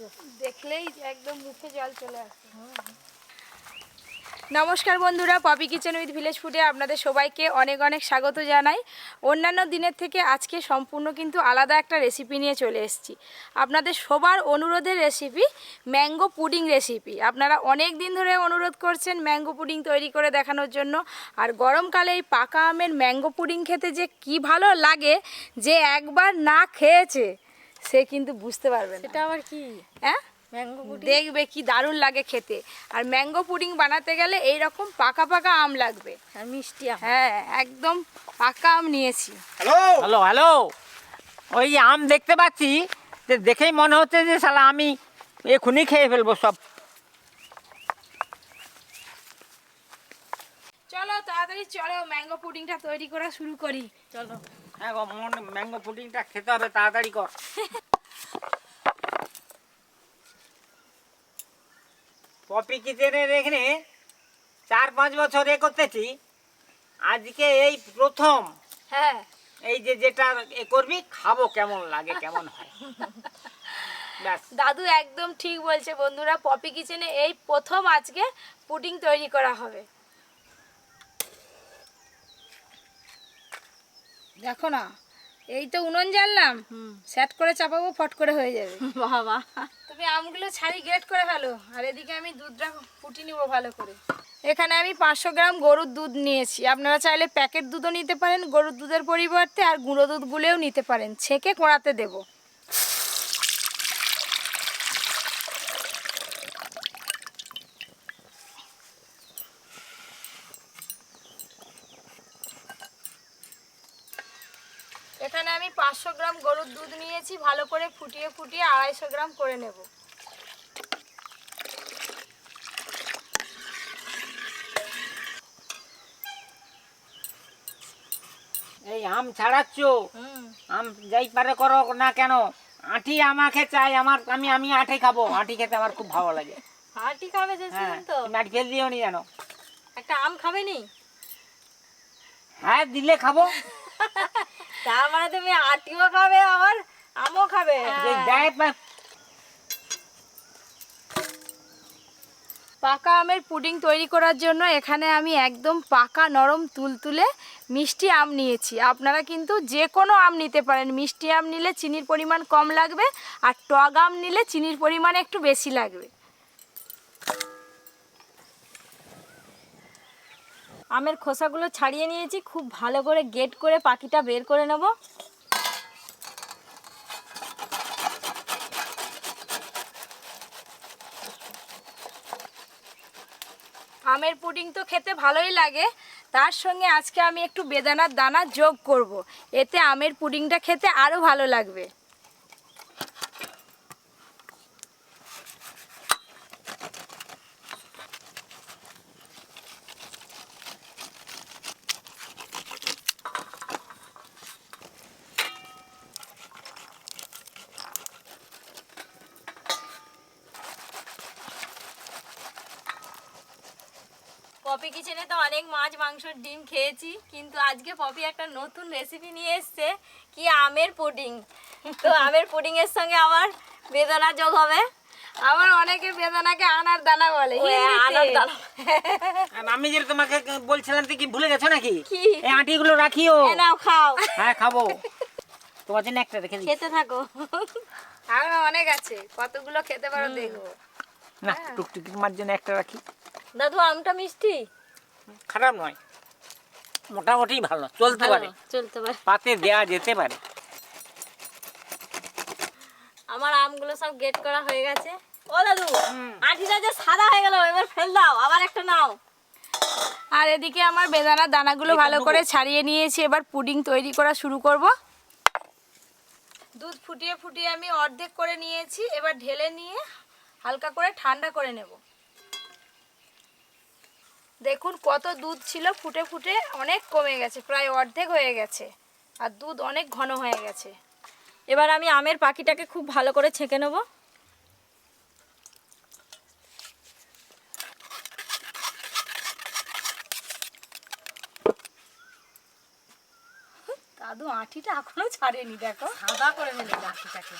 হয়েছে, দেখলেই একদম মুখে জল চলে আসে। নমস্কার বন্ধুরা, পপি কিচেন উইথ ভিলেজ ফুডে আপনাদের সবাইকে অনেক অনেক স্বাগত জানাই। অন্যান্য দিনের থেকে আজকে সম্পূর্ণ কিন্তু আলাদা একটা রেসিপি নিয়ে চলে এসেছি। আপনাদের সবার অনুরোধের রেসিপি ম্যাঙ্গো পুডিং রেসিপি। আপনারা অনেক দিন ধরে অনুরোধ করছেন ম্যাঙ্গো পুডিং তৈরি করে দেখানোর জন্য। আর গরমকালে এই পাকা আমের ম্যাঙ্গো পুডিং খেতে যে কি ভালো লাগে, যে একবার না খেয়েছে সে কিন্তু বুঝতে পারবে না। এটা আবার কি? হ্যাঁ, ম্যাঙ্গো পুডিং দেখবে কি দারুণ লাগে খেতে। আর ম্যাঙ্গো পুডিং বানাতে গেলে এই রকম পাকা পাকা আম লাগবে আর মিষ্টি আম। হ্যাঁ, একদম পাকা আম নিয়েছি। হ্যালো হ্যালো হ্যালো, ওই আম দেখতে পাচ্ছি, যে দেখেই মনে হচ্ছে যে শালা আমি এখনই খেয়ে ফেলবো সব। চলো তাড়াতাড়ি চলো ম্যাঙ্গো পুডিংটা তৈরি করা শুরু করি। চলো। হ্যাঁ গো, ম্যাঙ্গো পুডিংটা খেতে হবে, তাড়াতাড়ি কর। পপি কিচেনের এখানে 4-5 বছর এ করতেছি, আজকে এই প্রথম হ্যাঁ, এই যে যেটা এ করবি, খাবো কেমন লাগে কেমন হয়। ব্যাস। দাদু একদম ঠিক বলছে বন্ধুরা, পপি কিচেনে এই প্রথম আজকে পুডিং তৈরি করা হবে। দেখো না, এই তো উনুন জ্বাললাম, সেট করে চাপাবো, ফট করে হয়ে যাবে। বাবা, তুমি আমগুলো ছাড়ি গ্রেট করে ফেলো, আর এদিকে আমি দুধটা ফুটিয়ে নিব ভালো করে। এখানে আমি 500 গ্রাম গরুর দুধ নিয়েছি। আপনারা চাইলে প্যাকেট দুধও নিতে পারেন গরুর দুধের পরিবর্তে, আর গুঁড়ো দুধ গুলেও নিতে পারেন। ছেঁকে কোড়াতে দেব। এখানে আমি 500 গ্রাম গরুর দুধ নিয়েছি, ভালো করে ফুটিয়ে ফুটিয়ে 250 গ্রাম করে নেব। এই আম ছাড়াচ্ছ, আম যাই পারে করো না কেন, আঁটি আমাকে চাই। আমি আঁটি খাবো, আঁটি খেতে আমার খুব ভালো লাগে। আটি খাবে যে হ্যাঁ, তো? তুমি আঁটি ফেল দিও নি জানো? একটা আম খাবে নি? হ্যাঁ, দিলে খাবো। তার মানে তুমি আটিও খাবে আবার আমও খাবে? যে দেয় পাকা আমের পুডিং তৈরি করার জন্য এখানে আমি একদম পাকা নরম তুলতুলে মিষ্টি আম নিয়েছি। আপনারা কিন্তু যে কোনো আম নিতে পারেন। মিষ্টি আম নিলে চিনির পরিমাণ কম লাগবে, আর টক আম নিলে চিনির পরিমাণ একটু বেশি লাগবে। আমের খোসাগুলো ছাড়িয়ে নিয়েছি, খুব ভালো করে গেট করে পাখিটা বের করে নেব। আমের পুডিং তো খেতে ভালোই লাগে, তার সঙ্গে আজকে আমি একটু বেদানার দানা যোগ করব। এতে আমের পুডিংটা খেতে আরও ভালো লাগবে। পপি কিচেনে তো অনেক মাছ মাংসর ডিম খেয়েছি, কিন্তু আজকে পপি একটা নতুন রেসিপি নিয়ে এসছে, কি আমের পুডিং। তো আমের পুডিং এর সঙ্গে আমার বেদানা যোগ হবে। আমার অনেকে বেদানাকে আনার দানা বলে। আনার দানা। আমি যে তোমাকে বলছিলাম, তুই কি ভুলে গেছো নাকি? কি? এই আঁটিগুলো রাখিও। এ নাও, খাও। হ্যাঁ, খাবো। তোমার জন্য একটা রেখে দিই। খেতে থাকো। আর অনেক আছে, কতগুলো খেতে পারো দেখবো। না, টুকটুকি তোমার জন্য একটা রাখি। দাদু, আমটা মিষ্টি? খারাপ নয়, মোটামুটি ভালো, চলতে পারে, চলতে পারে। পাতে দেয়া যেতে পারে। আমার আমগুলো সব গেট করা হয়ে গেছে। ও দাদু, আটিটা যে সাদা হয়ে গেল, এবার ফেল দাও, আবার একটা নাও। আর এদিকে আমার বেদানার দানাগুলো ভালো করে ছাড়িয়ে নিয়েছি। এবার পুডিং তৈরি করা শুরু করব। দুধ ফুটিয়ে ফুটিয়ে আমি অর্ধেক করে নিয়েছি, এবার ঢেলে নিয়ে হালকা করে ঠান্ডা করে নেব। দেখুন কত দুধ ছিল, ফুটে ফুটে অনেক কমে গেছে, প্রায় অর্ধেক হয়ে গেছে, আর দুধ অনেক ঘন হয়ে গেছে। এবার আমি আমের পাখিটাকে খুব ভালো করে ছেঁকে নেব। দাদু আঁটিটা এখনো ছাড়েনি, দেখো সাদা করে নেবে আটিটাকে।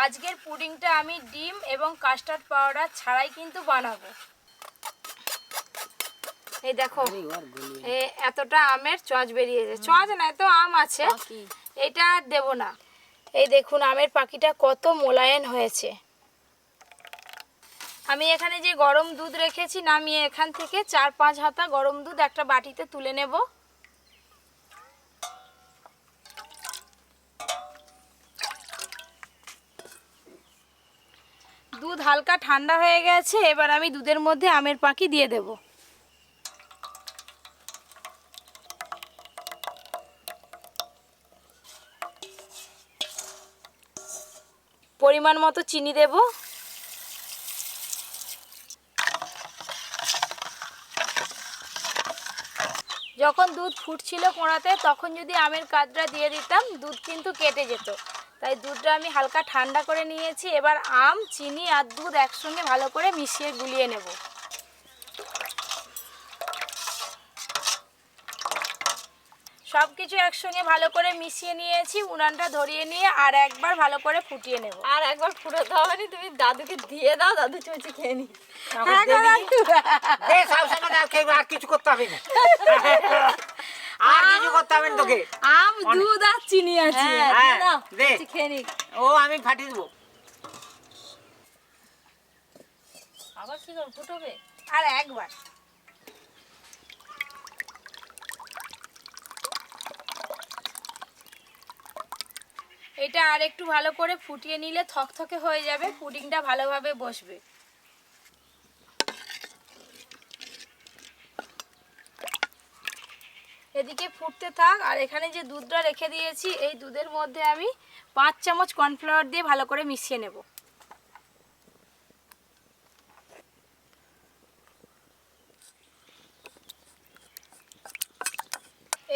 আজকের পুডিংটা আমি ডিম এবং কাস্টার্ড পাউডার ছাড়াই কিন্তু বানাবো। এই দেখো এতটা আমের চচ বেরিয়েছে, চচ না এত আম আছে, এটা আর দেবো না। এই দেখুন আমের পাখিটা কত মোলায়েম হয়েছে। আমি এখানে যে গরম দুধ রেখেছি নামিয়ে এখান থেকে 4-5 হাতা গরম দুধ একটা বাটিতে তুলে নেব। দুধ হালকা ঠান্ডা হয়ে গেছে, এবার আমি দুধের মধ্যে আমের পাখি দিয়ে দেব। পরিমাণ মতো চিনি দেব। যখন দুধ ফুটছিল কোড়াতে তখন যদি আমের কাঠটা দিয়ে দিতাম দুধ কিন্তু কেটে যেত, তাই দুধটা আমি হালকা ঠান্ডা করে নিয়েছি। এবার আম, চিনি আর দুধ একসঙ্গে ভালো করে মিশিয়ে গুলিয়ে নেব। সব কিছু একসঙ্গে ভালো করে মিশিয়ে নিয়েছি। উনানটা ধরিয়ে নিয়ে আর একবার ভালো করে ফুটিয়ে নেব। আর একবার ফুটাতে হবে না, তুমি দাদুকে দিয়ে দাও, দাদু চুচি খেয়ে নি। আর কিছু করতে হবে না, আর কিছু করতে হবে না তোকে। আম, দুধ আর চিনি আছে, খেয়ে নি। ও আমি ফাটিয়ে দেবো। আবার কি করে ফুটবে? আর একবার। এটা আর একটু ভালো করে ফুটিয়ে নিলে থকথকে হয়ে যাবে, পুডিংটা ভালোভাবে বসবে। এদিকে ফুটতে থাক, আর এখানে যে দুধটা রেখে দিয়েছি এই দুধের মধ্যে আমি 5 চামচ কর্নফ্লাওয়ার দিয়ে ভালো করে মিশিয়ে নেব।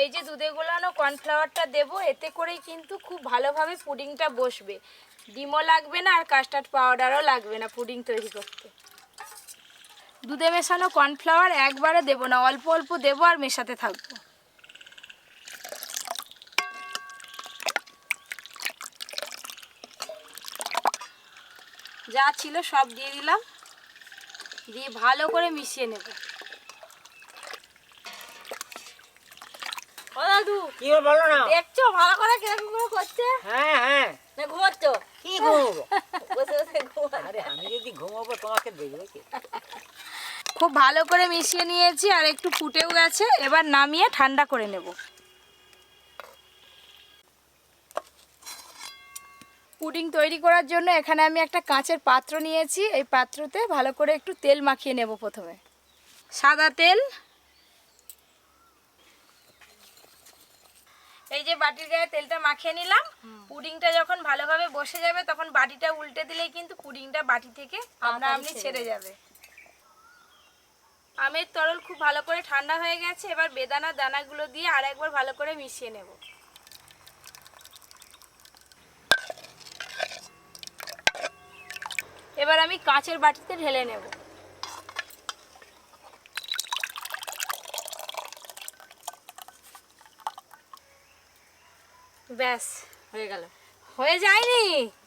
এই যে দুধে গোলানো কর্নফ্লাওয়ারটা দেবো, এতে করেই কিন্তু খুব ভালোভাবে পুডিংটা বসবে। ডিমও লাগবে না আর কাস্টার্ড পাউডারও লাগবে না পুডিং তৈরি করতে। দুধে মেশানো কর্নফ্লাওয়ার একবারে দেবো না, অল্প অল্প দেবো আর মেশাতে থাকবো। যা ছিল সব দিয়ে দিলাম, দিয়ে ভালো করে মিশিয়ে নেব। ও দাদু, কি বলো না? দেখছো ভালো করে কিরকম করে করছে? হ্যাঁ হ্যাঁ, না ঘুমাচ্ছ? কি ঘুমাবো? বসে বসে ঘুমা। আরে আমি যদি ঘুমাবো তোমাকে দেখবে কি? খুব ভালো করে মিশিয়ে নিয়েছি আর একটু ফুটেও গেছে, এবার নামিয়ে ঠান্ডা করে নেব। পুডিং তৈরি করার জন্য এখানে আমি একটা কাঁচের পাত্র নিয়েছি। এই পাত্রতে ভালো করে একটু তেল মাখিয়ে নেব। প্রথমে সাদা তেল, এই যে বাটির গায়ে তেলটা মাখিয়ে নিলাম। পুডিংটা যখন ভালোভাবে বসে যাবে তখন বাটিটা উল্টে দিলেই কিন্তু পুডিংটা বাটি থেকে আপনা আপনি ছেড়ে যাবে। আমের তরল খুব ভালো করে ঠান্ডা হয়ে গেছে, এবার বেদানা দানাগুলো দিয়ে আর একবার ভালো করে মিশিয়ে নেব। এবার আমি কাঁচের বাটিতে ঢেলে নেব। ব্যাস হয়ে গেল। হয়ে যায়নি,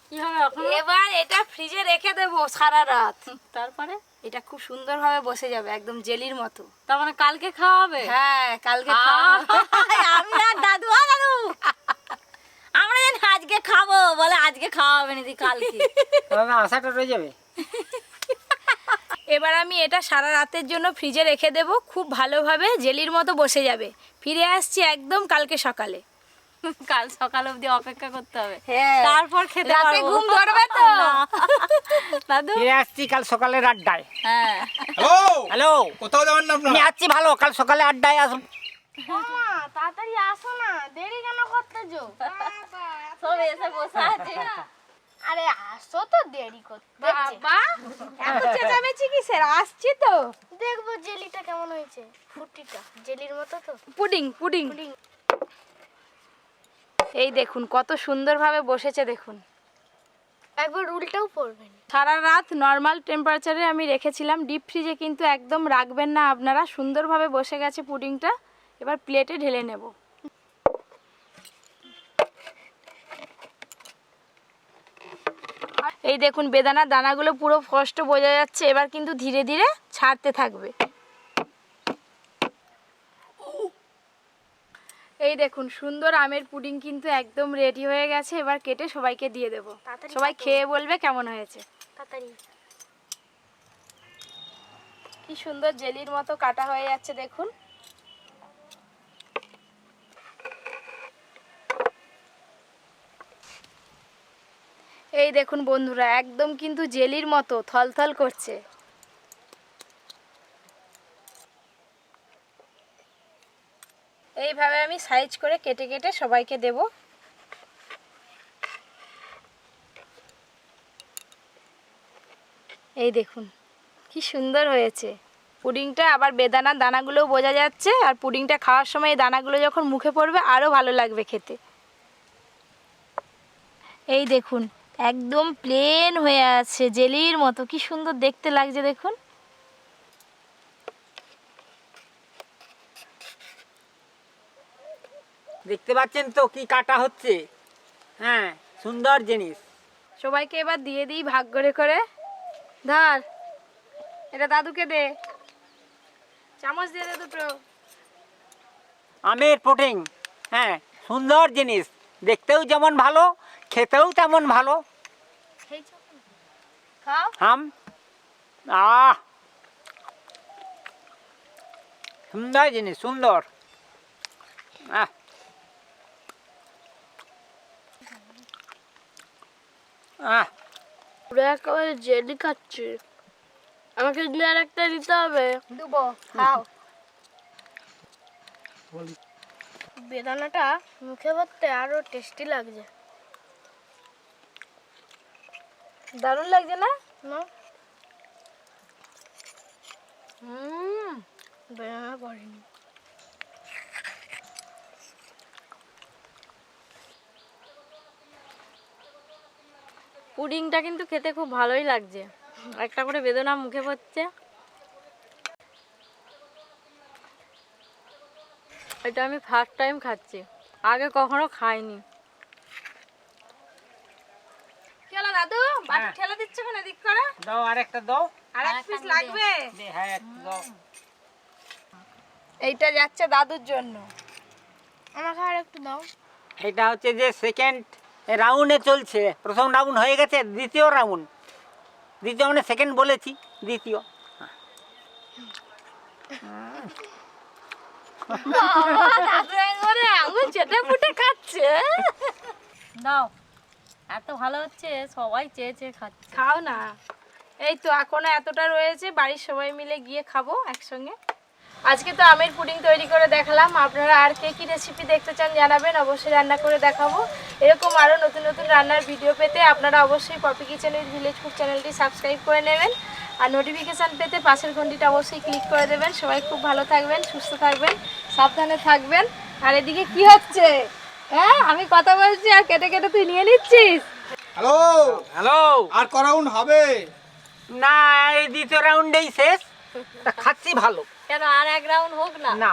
কি হবে এখন? এবার এটা ফ্রিজে রেখে দেবো সারা রাত। তারপরে এটা খুব সুন্দরভাবে বসে যাবে, একদম জেলির মতো। তার মানে কালকে খাওয়া হবে? হ্যাঁ, কালকে খাওয়া হবে। আমি আর দাদু, দাদু আমরা জানি আজকে খাবো, বলে আজকে খাওয়া হবে না, কালকে আশাটা রয়ে যাবে। এবার আমি এটা সারা রাতের জন্য ফ্রিজে রেখে দেব, খুব ভালোভাবে জেলির মতো বসে যাবে। ফিরে আসছি একদম কালকে সকালে। কাল সকাল অবধি অপেক্ষা করতে হবে, হ্যাঁ, তারপর খেতে রাতে পারবো। ঘুম ধরবে তো? দাদু ফিরে আসছি কাল সকালের আড্ডায়। হ্যাঁ। হ্যালো, হ্যালো, কোথাও যাবেন না আমি আপনারা? আসছি, ভালো, কাল সকালে আড্ডায় আসুন। তাড়াতাড়ি আসো না, দেরি কেন করতেছো? সব এসে বসে আছে। আরে আসো তো, দেরি করতে। বাবা এত চেঁচামেচি কিসের? আসছি তো। দেখবো জেলিটা কেমন হয়েছে, ফুটিটা জেলির মতো তো। পুডিং পুডিং এই দেখুন কত সুন্দরভাবে বসেছে, দেখুন। একবার উল্টাও পড়বেন। সারা রাত নর্মাল টেম্পারেচারে আমি রেখেছিলাম, ডিপ ফ্রিজে কিন্তু একদম রাখবেন না আপনারা। সুন্দরভাবে বসে গেছে পুডিংটা, এবার প্লেটে ঢেলে নেব। এই দেখুন বেদানার দানাগুলো পুরো স্পষ্ট বোঝা যাচ্ছে, এবার কিন্তু ধীরে ধীরে ছাড়তে থাকবে। এই দেখুন সুন্দর আমের পুডিং কিন্তু একদম রেডি হয়ে গেছে, এবার কেটে সবাইকে দিয়ে দেবো। তাড়াতাড়ি সবাই কাটো। খেয়ে বলবে কেমন হয়েছে। তাড়াতাড়ি। কি সুন্দর জেলির মতো কাটা হয়ে যাচ্ছে দেখুন। এই দেখুন বন্ধুরা, একদম কিন্তু জেলির মতো থলথল করছে। এইভাবে আমি সাইজ করে কেটে কেটে সবাইকে দেব। এই দেখুন কি সুন্দর হয়েছে পুডিংটা, আবার বেদানার দানাগুলোও বোঝা যাচ্ছে, আর পুডিংটা খাওয়ার সময় এই দানাগুলো যখন মুখে পড়বে আরও ভালো লাগবে খেতে। এই দেখুন একদম প্লেন হয়ে আছে জেলির মতো, কি সুন্দর দেখতে লাগছে দেখুন। দেখতে পাচ্ছেন তো কি কাটা হচ্ছে? হ্যাঁ, সুন্দর জিনিস। সবাইকে এবার দিয়ে দিই ভাগ করে করে। ধর, এটা দাদুকে দে, চামচ দিয়ে দে দুটো। আমের পুডিং, হ্যাঁ সুন্দর জিনিস, দেখতেও যেমন ভালো খেতেও তেমন ভালো। খাও। আম সুন্দর জিনিস, সুন্দর। আহ আহ পুরো একেবারে জেলি খাচ্ছি। আমাকে দিলে আর একটা দিতে হবে। দেবো, খাও। বেদানাটা মুখে ভরতে আরো টেস্টি লাগছে। দারুণ লাগছে না? না বেদানা পড়েনি। পুডিংটা কিন্তু খেতে খুব ভালোই লাগছে, একটা করে বেদনা মুখে পড়ছে। এটা আমি ফার্স্ট টাইম খাচ্ছি, আগে কখনো খাইনি। কি হলো দাদু, বাটি ঠেলে দিচ্ছ কেন দিক করে? দাও, আরেকটা দাও। আর এক পিস লাগবে? হ্যাঁ একটু দাও। এইটা যাচ্ছে দাদুর জন্য। আমাকে আর একটু দাও। এটা হচ্ছে যে সেকেন্ড রাউন্ডে চলছে, প্রথম রাউন্ড হয়ে গেছে, দ্বিতীয় রাউন্ড। দ্বিতীয় মানে সেকেন্ড বলেছি, দ্বিতীয়। দাদু একবারে আঙুল চেটে ফুটে খাচ্ছে। দাও, এত ভালো হচ্ছে, সবাই চেয়ে চেয়ে খাচ্ছে। খাও না। এই তো এখনো এতটা রয়েছে, বাড়ির সবাই মিলে গিয়ে খাবো একসঙ্গে। আজকে তো আমের পুডিং তৈরি করে দেখালাম, আপনারা আর কে কী রেসিপি দেখতে চান জানাবেন, অবশ্যই রান্না করে দেখাবো। এরকম আরও নতুন নতুন রান্নার ভিডিও পেতে আপনারা অবশ্যই Poppy Kitchen with Village Food চ্যানেলটি সাবস্ক্রাইব করে নেবেন, আর নোটিফিকেশান পেতে পাশের ঘন্টিটা অবশ্যই ক্লিক করে দেবেন। সবাই খুব ভালো থাকবেন, সুস্থ থাকবেন, সাবধানে থাকবেন। আর এদিকে কি হচ্ছে? হ্যাঁ, আমি কথা বলছি আর কেটে কেটে তুই নিয়ে নিচ্ছিস। Hello, hello. আর ক রাউন্ড হবে? না, এই দ্বিতীয় রাউন্ডেই শেষ। তা খাচ্ছি ভালো কেন, আর এক রাউন্ড হোক না? না।